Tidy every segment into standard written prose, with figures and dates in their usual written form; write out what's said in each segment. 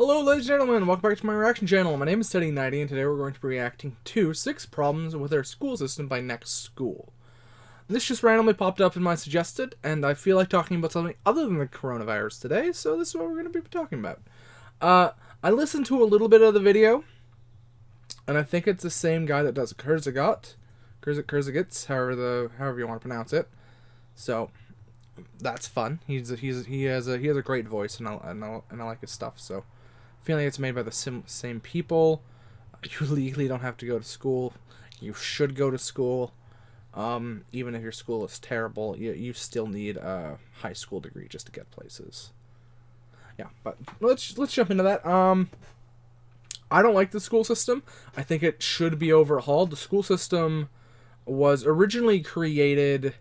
Hello ladies and gentlemen, welcome back to my reaction channel. My name is Teddy90 and today we're going to be reacting to 6 problems with our school system by Next School. This just randomly popped up in my suggested, and I feel like talking about something other than the coronavirus today, so this is what we're going to be talking about. I listened to a little bit of the video, and I think it's the same guy that does Kurzagats, however you want to pronounce it. So that's fun. He has a great voice, and I like his stuff. So feeling it's made by the same people. You legally don't have to go to school. You should go to school. Even if your school is terrible, you still need a high school degree just to get places. Yeah, but let's jump into that. I don't like the school system. I think it should be overhauled. The school system was originally created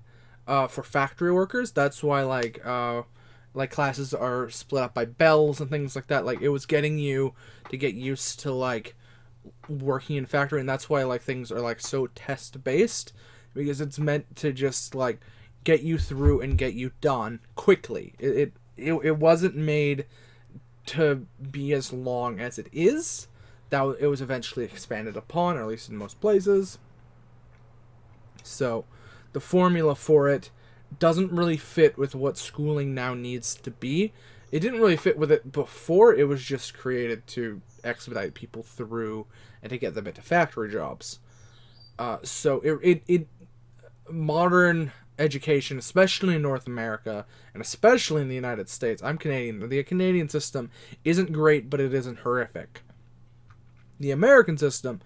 for factory workers. That's why like classes are split up by bells and things like that. Like, it was getting you to get used to like working in factory, and that's why like things are like so test based, because it's meant to just like get you through and get you done quickly. It wasn't made to be as long as it is. That it was eventually expanded upon, or at least in most places. So the formula for it doesn't really fit with what schooling now needs to be. It didn't really fit with it before. It was just created to expedite people through and to get them into factory jobs. So modern education, especially in North America and especially in the United States, I'm Canadian. The Canadian system isn't great, but it isn't horrific. The American system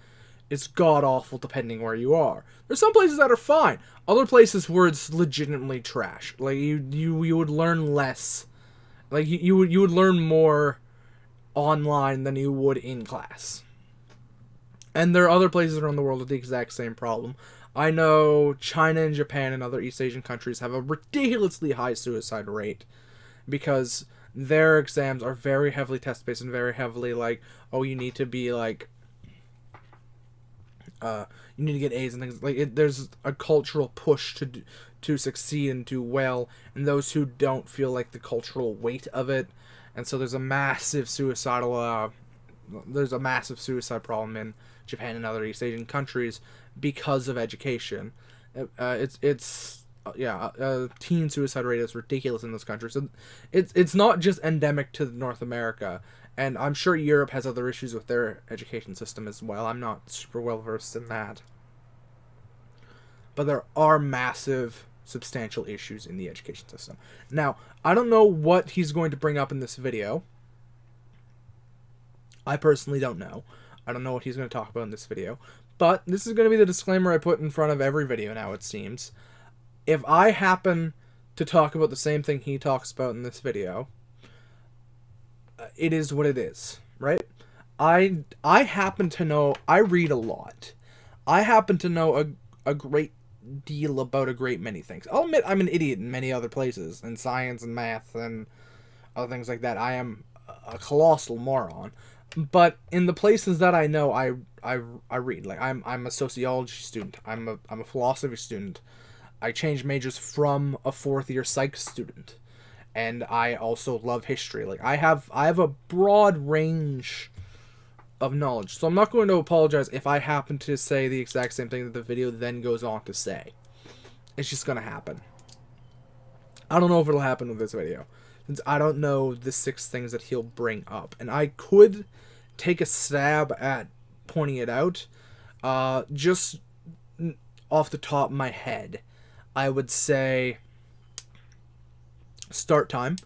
is god-awful depending where you are. There's some places that are fine. Other places where it's legitimately trash. Like, you would learn less. Like, you would learn more online than you would in class. And there are other places around the world with the exact same problem. I know China and Japan and other East Asian countries have a ridiculously high suicide rate because their exams are very heavily test-based and very heavily like, oh, you need to be like, you need to get A's and things like. There's a cultural push to succeed and do well, and those who don't feel like the cultural weight of it, and so there's a massive suicide problem in Japan and other East Asian countries because of education. Teen suicide rate is ridiculous in those countries. So it's not just endemic to North America, and I'm sure Europe has other issues with their education system as well. I'm not super well versed in that, but there are massive, substantial issues in the education system. Now, I don't know what he's going to bring up in this video. I personally don't know. I don't know what he's going to talk about in this video, but this is going to be the disclaimer I put in front of every video now, it seems. If I happen to talk about the same thing he talks about in this video, it is what it is, right? I happen to know, I read a lot. I happen to know a great deal about a great many things. I'll admit I'm an idiot in many other places, in science and math and other things like that. I am a colossal moron. But in the places that I know, I read. Like, I'm a sociology student. I'm a philosophy student. I changed majors from a 4th year psych student, and I also love history. Like, I have a broad range of knowledge, so I'm not going to apologize if I happen to say the exact same thing that the video then goes on to say. It's just gonna happen. I don't know if it'll happen with this video, since I don't know the 6 things that he'll bring up, and I could take a stab at pointing it out. Just off the top of my head, I would say start time.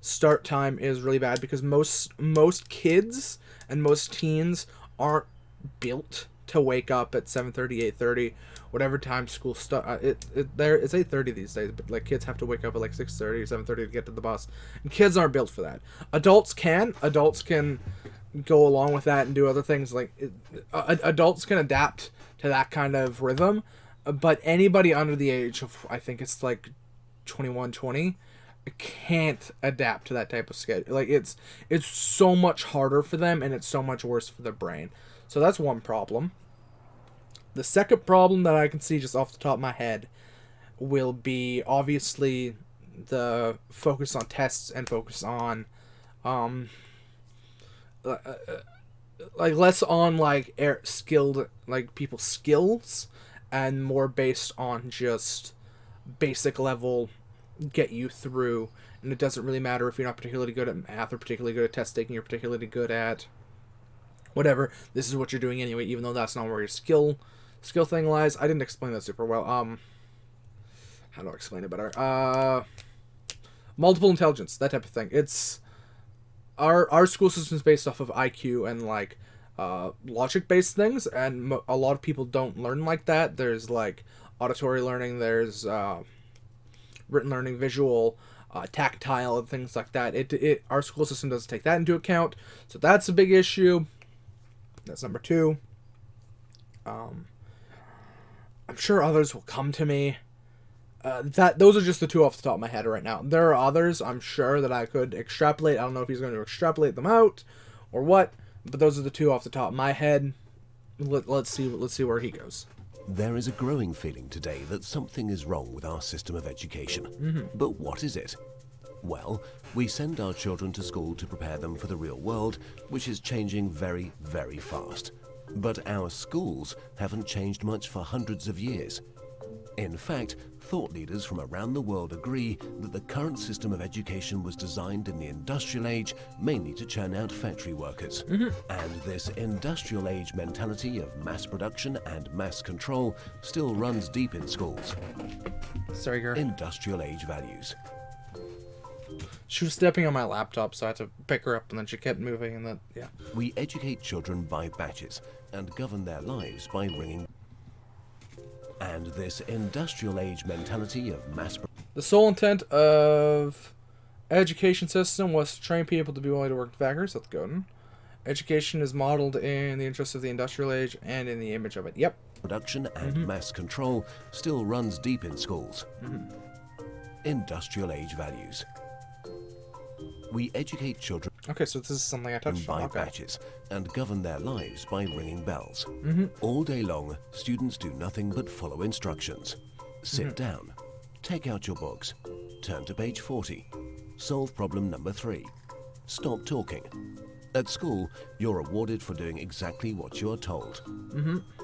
Start time is really bad because most kids and most teens aren't built to wake up at 7:30, 8:30, whatever time school start. It's 8:30 these days, but like, kids have to wake up at like 6:30 or 7:30 to get to the bus, and kids aren't built for that. Adults can go along with that and do other things. Like, adults can adapt to that kind of rhythm, but anybody under the age of, I think it's like 21, 20, can't adapt to that type of schedule. Like, it's so much harder for them, and it's so much worse for their brain. So that's one problem. The second problem that I can see just off the top of my head will be, obviously, the focus on tests and focus on like less on like skilled like people's skills, and more based on just basic level get you through. And it doesn't really matter if you're not particularly good at math or particularly good at test taking or particularly good at whatever. This is what you're doing anyway, even though that's not where your skill thing lies. I didn't explain that super well. How do I explain it better? Multiple intelligence, that type of thing. It's our school system is based off of IQ and like logic based things, and a lot of people don't learn like that. There's like auditory learning, there's written learning, visual, tactile, and things like that. Our school system doesn't take that into account, so that's a big issue. That's number 2. I'm sure others will come to me. Those are just the 2 off the top of my head right now. There are others, I'm sure, that I could extrapolate. I don't know if he's going to extrapolate them out or what, but those are the 2 off the top of my head. Let's see where he goes. There is a growing feeling today that something is wrong with our system of education. But what is it? Well, we send our children to school to prepare them for the real world, which is changing very, very fast. But our schools haven't changed much for hundreds of years. In fact, thought leaders from around the world agree that the current system of education was designed in the industrial age mainly to churn out factory workers. And this industrial age mentality of mass production and mass control still runs deep in schools. Sorry, girl. Industrial age values. She was stepping on my laptop, so I had to pick her up, and then she kept moving, and then, yeah. We educate children by batches and govern their lives by ringing. And this industrial age mentality of mass... The sole intent of education system was to train people to be willing to work in factories. That's good. Education is modeled in the interest of the industrial age and in the image of it. Yep. Production and mass control still runs deep in schools. Industrial age values. We educate children... Okay, so this is something I touched on. By batches and govern their lives by ringing bells. All day long, students do nothing but follow instructions. Sit down, take out your books, turn to page 40, solve problem number 3, stop talking. At school, you're rewarded for doing exactly what you are told.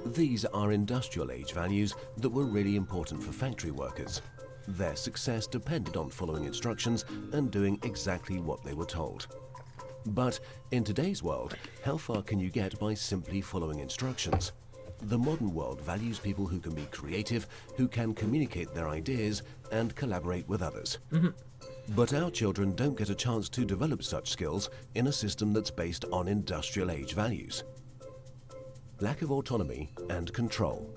These are industrial age values that were really important for factory workers. Their success depended on following instructions and doing exactly what they were told. But in today's world, how far can you get by simply following instructions? The modern world values people who can be creative, who can communicate their ideas and collaborate with others. But our children don't get a chance to develop such skills in a system that's based on industrial age values. Lack of autonomy and control.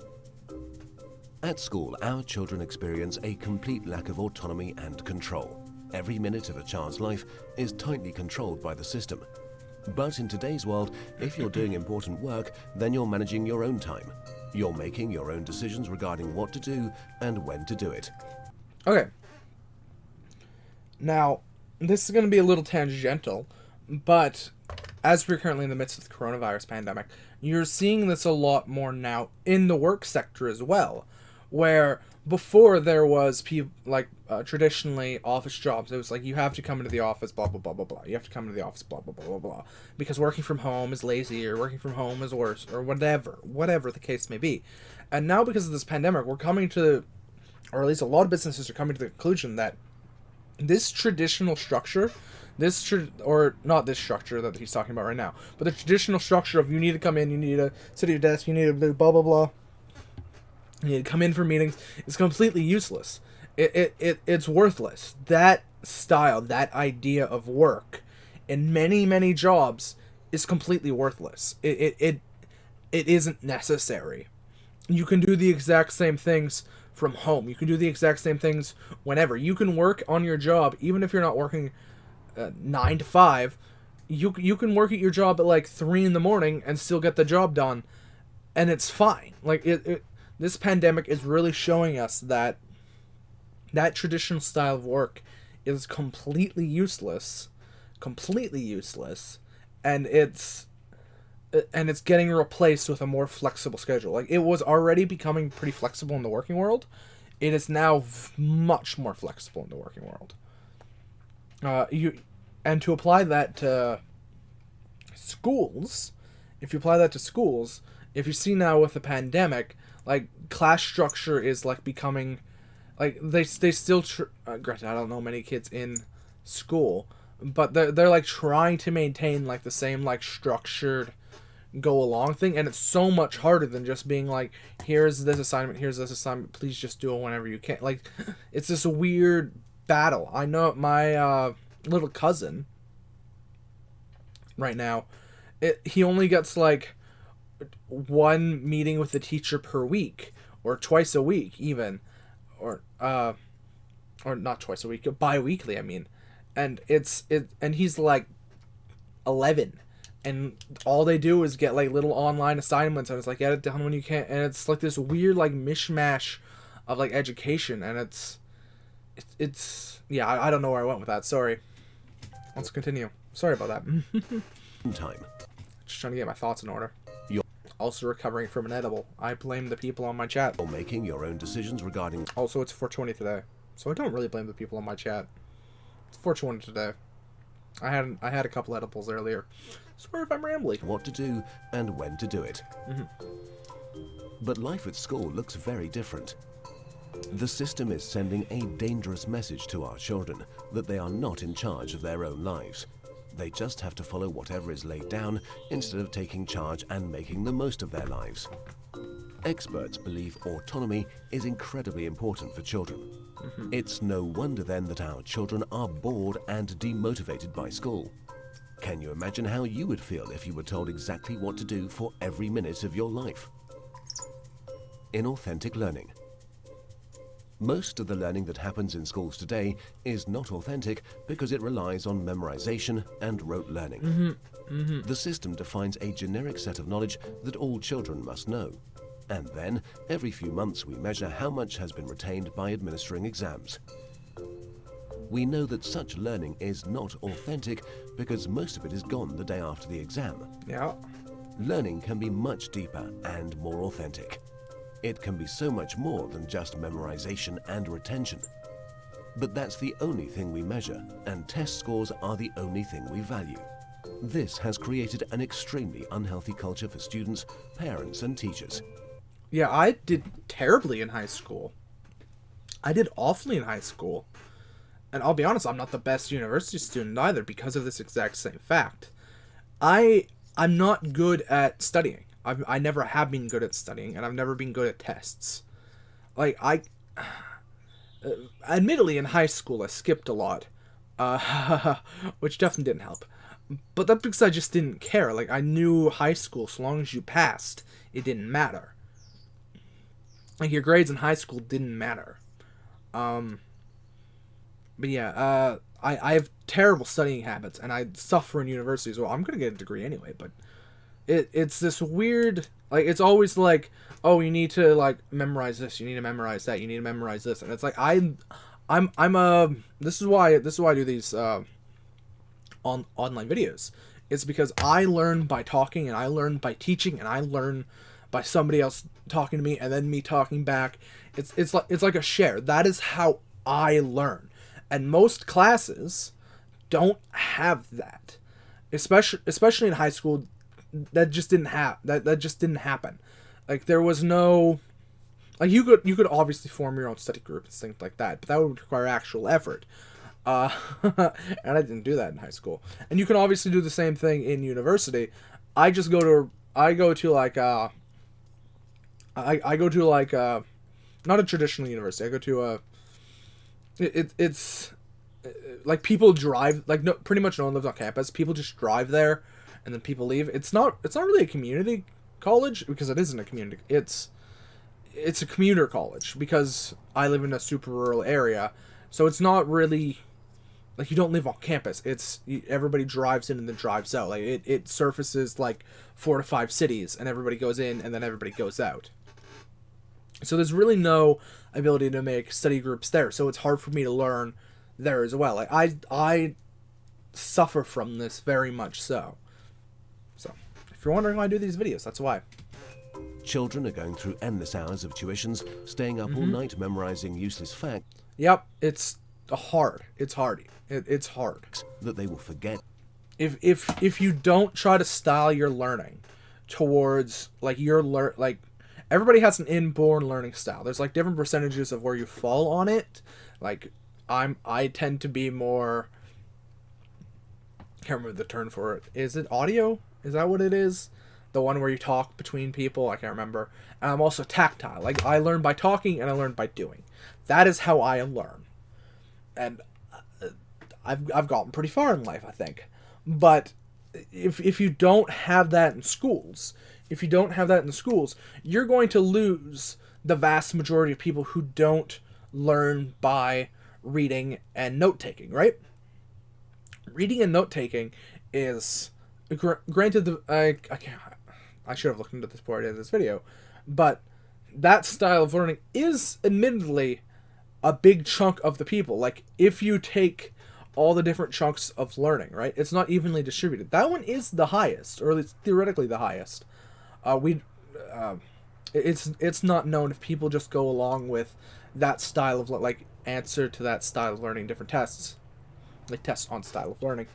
At school, our children experience a complete lack of autonomy and control. Every minute of a child's life is tightly controlled by the system. But in today's world, if you're doing important work, then you're managing your own time. You're making your own decisions regarding what to do and when to do it. Okay. Now, this is going to be a little tangential, but as we're currently in the midst of the coronavirus pandemic, you're seeing this a lot more now in the work sector as well, where before there was traditionally office jobs. It was like, you have to come into the office, blah, blah, blah, blah, blah. You have to come into the office, blah, blah, blah, blah, blah. Because working from home is lazy, or working from home is worse, or whatever the case may be. And now because of this pandemic, we're coming to, or at least a lot of businesses are coming to the conclusion that this traditional structure, not this structure that he's talking about right now, but the traditional structure of you need to come in, you need to sit at your desk, you need to do blah, blah, blah, you need to come in for meetings, is completely useless. It's worthless. That style, that idea of work in many, many jobs is completely worthless. It isn't necessary. You can do the exact same things from home. You can do the exact same things whenever. You can work on your job, even if you're not working 9 to 5. You can work at your job at like 3 in the morning and still get the job done, and it's fine. Like this pandemic is really showing us that traditional style of work is completely useless, and it's getting replaced with a more flexible schedule. Like, it was already becoming pretty flexible in the working world. It is now much more flexible in the working world. And to apply that to schools, if you apply that to schools, if you see now with the pandemic, like, class structure is, like, becoming, like, they still, granted, I don't know many kids in school, but they're like, trying to maintain, like, the same, like, structured go along thing, and it's so much harder than just being like, here's this assignment, please just do it whenever you can. Like, it's this weird battle. I know my little cousin right now, he only gets like one meeting with the teacher per week, or twice a week even, or not twice a week, bi-weekly, I mean. And and he's like 11, and all they do is get like little online assignments, and it's like, get it done when you can, and it's like this weird like mishmash of like education, and it's yeah, I don't know where I went with that, sorry. Let's continue. Sorry about that. Time. Just trying to get my thoughts in order. You're also recovering from an edible. I blame the people on my chat. making your own decisions regarding... Also, it's 420 today, so I don't really blame the people on my chat. It's 420 today. I had a couple edibles earlier. Sorry if I'm rambling. What to do and when to do it. But life at school looks very different. The system is sending a dangerous message to our children that they are not in charge of their own lives. They just have to follow whatever is laid down instead of taking charge and making the most of their lives. Experts believe autonomy is incredibly important for children. It's no wonder then that our children are bored and demotivated by school. Can you imagine how you would feel if you were told exactly what to do for every minute of your life? Inauthentic learning. Most of the learning that happens in schools today is not authentic because it relies on memorization and rote learning. The system defines a generic set of knowledge that all children must know. And then, every few months, we measure how much has been retained by administering exams. We know that such learning is not authentic because most of it is gone the day after the exam. Yeah. Learning can be much deeper and more authentic. It can be so much more than just memorization and retention. But that's the only thing we measure, and test scores are the only thing we value. This has created an extremely unhealthy culture for students, parents, and teachers. Yeah, I did terribly in high school. I did awfully in high school. And I'll be honest, I'm not the best university student either because of this exact same fact. I'm not good at studying. I never have been good at studying, and I've never been good at tests. Like, admittedly, in high school, I skipped a lot, which definitely didn't help. But that's because I just didn't care. Like, I knew high school, so long as you passed, it didn't matter. Like, your grades in high school didn't matter. But yeah, I have terrible studying habits, and I suffer in university as well. I'm gonna get a degree anyway, but it's this weird, like, it's always like, oh, you need to like memorize this, you need to memorize that, you need to memorize this, and it's like this is why I do these online videos. It's because I learn by talking, and I learn by teaching, and I learn by somebody else talking to me and then me talking back. It's like a share. That is how I learn. And most classes don't have that. Especially in high school, that just didn't happen. Like, there was no, like, you could obviously form your own study group and things like that, but that would require actual effort. And I didn't do that in high school. And you can obviously do the same thing in university. I go to not a traditional university. I go to it's like, people drive, like, no, pretty much no one lives on campus. People just drive there, and then people leave. It's not really a community college, because it isn't a community. It's a commuter college, because I live in a super rural area, so it's not really like, you don't live on campus. Everybody drives in and then drives out. Like, it surfaces like 4 to 5 cities, and everybody goes in and then everybody goes out. So there's really no ability to make study groups there. So it's hard for me to learn there as well. Like, I suffer from this very much so. So if you're wondering why I do these videos, that's why. Children are going through endless hours of tuitions, staying up all night memorizing useless facts. Yep, it's hard. It's hard. It's hard. That they will forget. if you don't try to style your learning towards like like everybody has an inborn learning style. There's like different percentages of where you fall on it. Like I tend to be more, can't remember the term for it. Is it audio? Is that what it is? The one where you talk between people? I can't remember. And I'm also tactile. Like, I learn by talking and I learn by doing. That is how I learn. And I've gotten pretty far in life, I think. But if you don't have that in schools, you're going to lose the vast majority of people who don't learn by reading and note-taking, right? Reading and note-taking is, granted, I should have looked into this before I did this video, but that style of learning is admittedly a big chunk of the people. Like, if you take all the different chunks of learning, right, it's not evenly distributed. That one is the highest, or at least theoretically the highest. It's not known if people just go along with that style of, like, answer to that style of learning different tests, like tests on style of learning,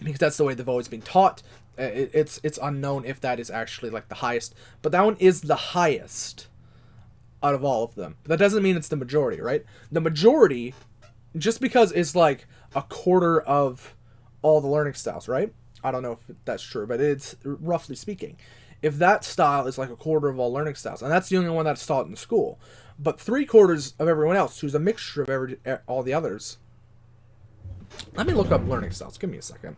because that's the way they've always been taught. It's unknown if that is actually like the highest, but that one is the highest out of all of them. But that doesn't mean it's the majority, right? The majority, just because it's like a quarter of all the learning styles, right? I don't know if that's true, but it's roughly speaking. If that style is like a quarter of all learning styles, and that's the only one that's taught in the school, but 3/4 of everyone else, who's a mixture of all the others. Let me look up learning styles. Give me a second.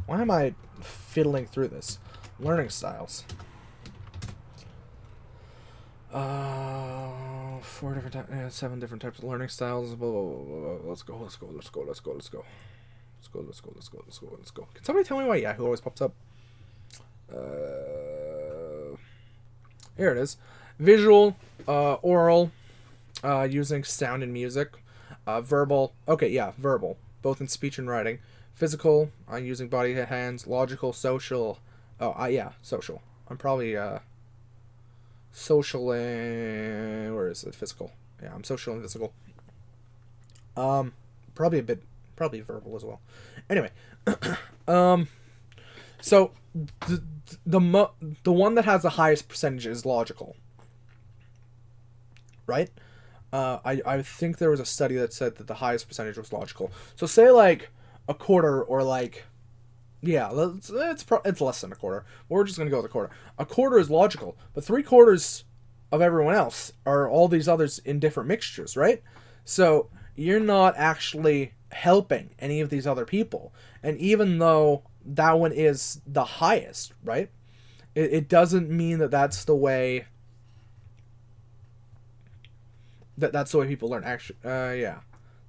Why am I fiddling through this? Learning styles. 4 different types, 7 different types of learning styles. Blah, blah, blah, blah. Let's go. Can somebody tell me why Yahoo always pops up? Here it is. Visual, oral, using sound and music. Verbal. Okay, yeah, verbal. Both in speech and writing. Physical, using body, hands. Logical, social. Yeah, social. I'm probably, social and... Where is it? Physical. Yeah, I'm social and physical. Probably verbal as well. Anyway. So, the one that has the highest percentage is logical. Right? I think there was a study that said that the highest percentage was logical. So say like a quarter, or like, yeah, it's less than a quarter. We're just gonna go with a quarter. A quarter is logical, but 3/4 of everyone else are all these others in different mixtures, right? So you're not actually helping any of these other people, and even though that one is the highest, right? It doesn't mean that that's the way. That's the way people learn. Actually, yeah,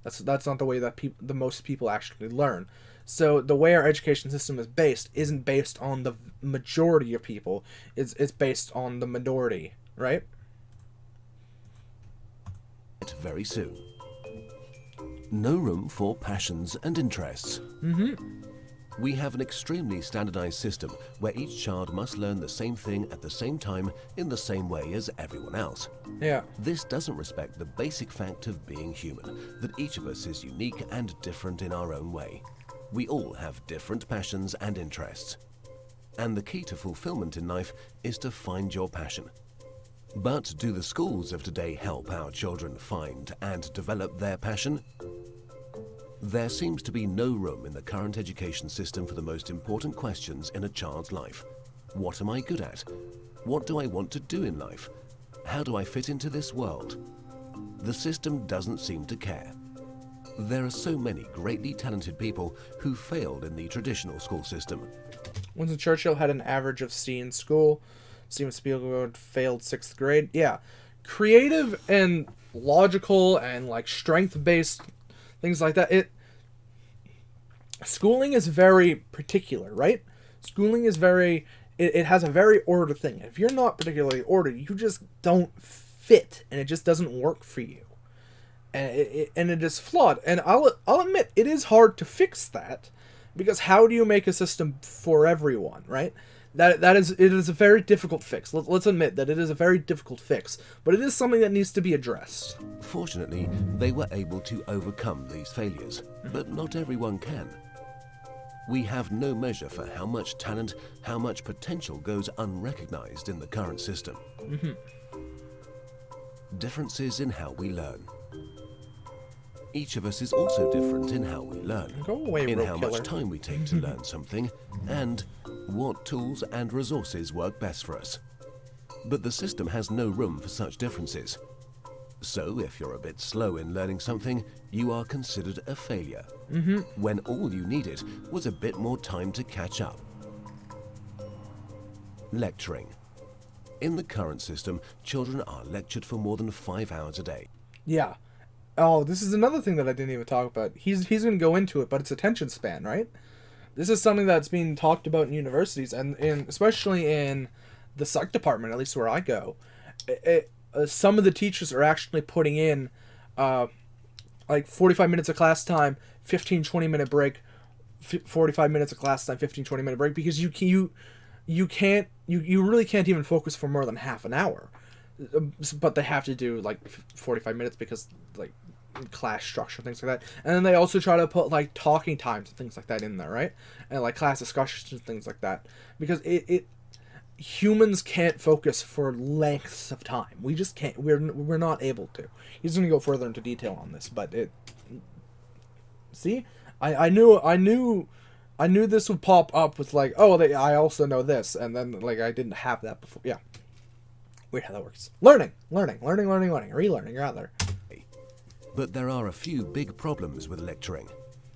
that's not the way that the most people actually learn. So the way our education system is based isn't based on the majority of people. It's based on the minority, right? Very soon. No room for passions and interests. We have an extremely standardized system where each child must learn the same thing at the same time in the same way as everyone else. Yeah. This doesn't respect the basic fact of being human, that each of us is unique and different in our own way. We all have different passions and interests. And the key to fulfillment in life is to find your passion. But do the schools of today help our children find and develop their passion? There seems to be no room in the current education system for the most important questions in a child's life. What am I good at? What do I want to do in life? How do I fit into this world? The system doesn't seem to care. There are so many greatly talented people who failed in the traditional school system. Winston Churchill had an average of C in school. Steven Spielberg failed 6th grade. Yeah. Creative and logical and like strength-based things like that. Schooling is very particular, right? Schooling is it has a very ordered thing. If you're not particularly ordered, you just don't fit, and it just doesn't work for you. And it is flawed. And I'll admit, it is hard to fix that, because how do you make a system for everyone, right? It is a very difficult fix. Let's admit that it is a very difficult fix, but it is something that needs to be addressed. Fortunately, they were able to overcome these failures, but not everyone can. We have no measure for how much talent, how much potential goes unrecognized in the current system. Differences in how we learn. Each of us is also different in how we learn, Go away, in rope how killer. much time we take to learn something, and what tools and resources work best for us. But the system has no room for such differences. So if you're a bit slow in learning something, you are considered a failure, when all you needed was a bit more time to catch up. Lecturing. In the current system, children are lectured for more than 5 hours a day. Yeah. Oh, this is another thing that I didn't even talk about. He's going to go into it, but it's attention span, right? This is something that's being talked about in universities, and especially in the psych department, at least where I go. Some of the teachers are actually putting in like 45 minutes of class time, 15-20 minute break, 45 minutes of class time, 15-20 minute break, because you really can't even focus for more than half an hour. But they have to do like 45 minutes because like class structure, things like that. And then they also try to put like talking times and things like that in there, right? And like class discussions and things like that, because humans can't focus for lengths of time. We just can't. We're not able to. He's going to go further into detail on this, but see, I knew this would pop up with like, oh, I also know this, and then like I didn't have that before. Yeah, weird how that works. Relearning, rather. But there are a few big problems with lecturing.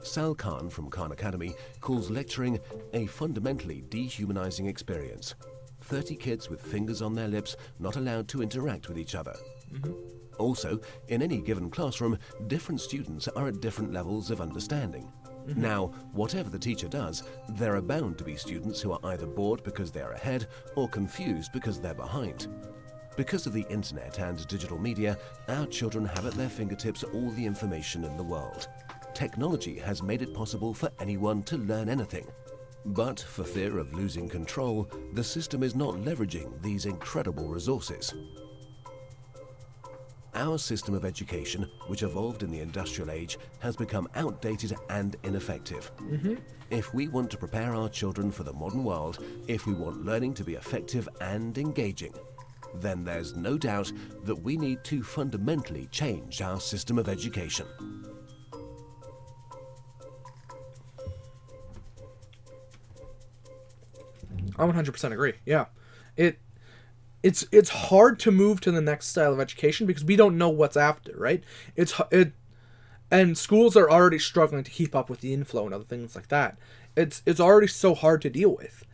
Sal Khan from Khan Academy calls lecturing a fundamentally dehumanizing experience. 30 kids with fingers on their lips, not allowed to interact with each other. Also, in any given classroom, different students are at different levels of understanding. Now, whatever the teacher does, there are bound to be students who are either bored because they're ahead or confused because they're behind. Because of the internet and digital media, our children have at their fingertips all the information in the world. Technology has made it possible for anyone to learn anything. But for fear of losing control, the system is not leveraging these incredible resources. Our system of education, which evolved in the industrial age, has become outdated and ineffective. If we want to prepare our children for the modern world, if we want learning to be effective and engaging, then there's no doubt that we need to fundamentally change our system of education. I 100% agree. Yeah, it's hard to move to the next style of education because we don't know what's after, right? And schools are already struggling to keep up with the inflow and other things like that. It's already so hard to deal with,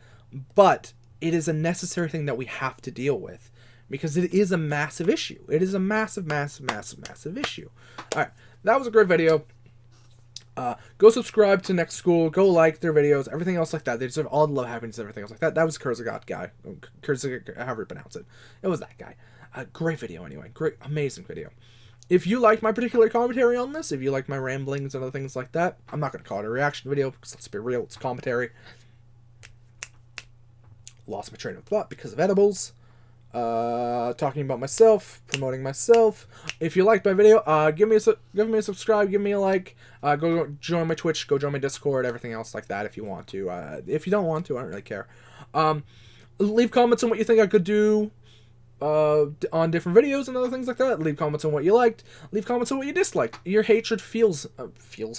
but it is a necessary thing that we have to deal with because it is a massive issue. It is a massive issue. All right, that was a great video. Go subscribe to Next School. Go like their videos. Everything else like that. They deserve all the love, happiness, everything else like that. That was Kurzagot guy. Kurzagot, however you pronounce it. It was that guy. Great video anyway. Great, amazing video. If you like my particular commentary on this, if you like my ramblings and other things like that, I'm not going to call it a reaction video because let's be real, it's commentary. Lost my train of thought because of edibles. Talking about myself, promoting myself. If you liked my video, give me a subscribe, give me a like. Go join my Twitch, go join my Discord, everything else like that if you want to. If you don't want to, I don't really care. Leave comments on what you think I could do on different videos and other things like that. Leave comments on what you liked. Leave comments on what you disliked. Your hatred fuels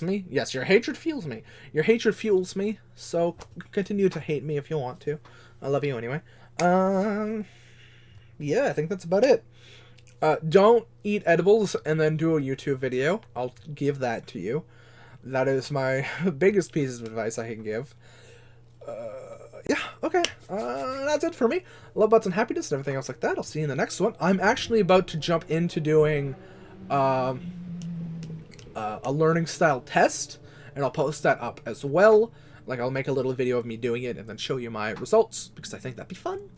me. Yes, your hatred fuels me. Your hatred fuels me. So continue to hate me if you want to. I love you anyway. Yeah, I think that's about it. Don't eat edibles and then do a YouTube video. I'll give that to you. That is my biggest piece of advice I can give. Yeah, okay. That's it for me. Love, butts, and happiness and everything else like that. I'll see you in the next one. I'm actually about to jump into doing a learning style test, and I'll post that up as well. Like, I'll make a little video of me doing it and then show you my results, because I think that'd be fun.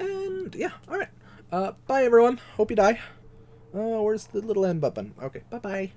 And, yeah, alright. Bye, everyone. Hope you die. Where's the little end button? Okay, bye-bye.